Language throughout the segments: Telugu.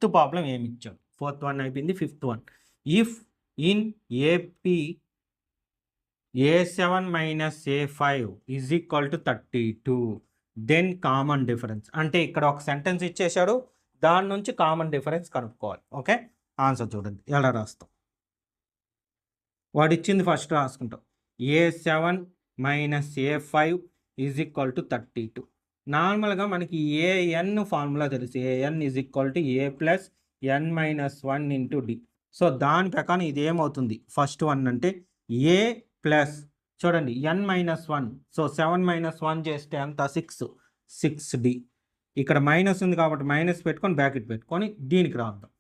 ఫిఫ్త్ ప్రాబ్లం ఏమి ఇచ్చాడు? ఫోర్త్ వన్ అయిపోయింది, fifth one. If in AP A7 minus A5 is equal to 32, then common difference. అంటే ఇక్కడ ఒక సెంటెన్స్ ఇచ్చేశాడు, దాని నుంచి కామన్ డిఫరెన్స్ కనుక్కోవాలి. ఓకే, ఆన్సర్ చూడండి ఎలా రాస్తాం. వాడు ఇచ్చింది ఫస్ట్ రాసుకుంటాం. A7 minus A5 is equal to 32. నార్మల్గా మనకి ఏఎన్ ఫార్ములా తెలుసు. A N is equal to A plus N minus 1 into D. So దాని ప్రకారం ఇది ఏమవుతుంది? ఫస్ట్ వన్ అంటే ఏ ప్లస్ చూడండి ఎన్ మైనస్ 1. సో 7 మైనస్ 1 చేస్తే ఎంత? 6. 6d. ఇక్కడ మైనస్ ఉంది కాబట్టి మైనస్ పెట్టుకొని బ్రాకెట్ పెట్టుకొని దీనికి రాద్దాం.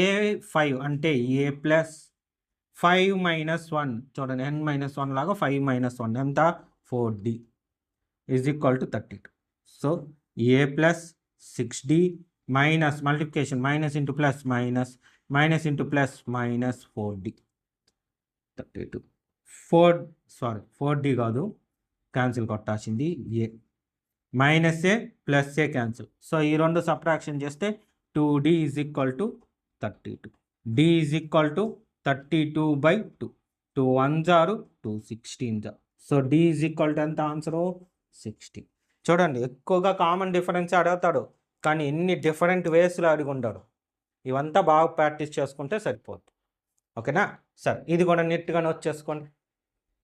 A5 అంటే ఏ ప్లస్ 5 మైనస్ 1 చూడండి ఎన్ మైనస్ 1 లాగా 5 మైనస్ 1 ఎంత? 4d is equal to 32. So A plus 6d minus multiplication minus into plus minus, minus into plus minus 4d. 32 4d కాదు, క్యాన్సిల్ కొట్టాల్సింది ఏ. మైనస్ ఏ ప్లస్ ఏ క్యాన్సిల్. సో ఈ రెండు సబ్ట్రాక్షన్ చేస్తే 2d is equal to 32. d is equal to 32/2. 2 1s are 2 16s. So d is equal to ఎంత? ఆన్సరు 16. చూడండి ఎక్కువగా కామన్ డిఫరెన్స్ అడుగుతాడు, కానీ ఎన్ని డిఫరెంట్ వేస్లో అడిగి ఉంటాడు. ఇవంతా బాగా ప్రాక్టీస్ చేసుకుంటే సరిపోద్ది. ఓకేనా? సరే, ఇది కూడా నీట్గా నోట్ చేసుకోండి.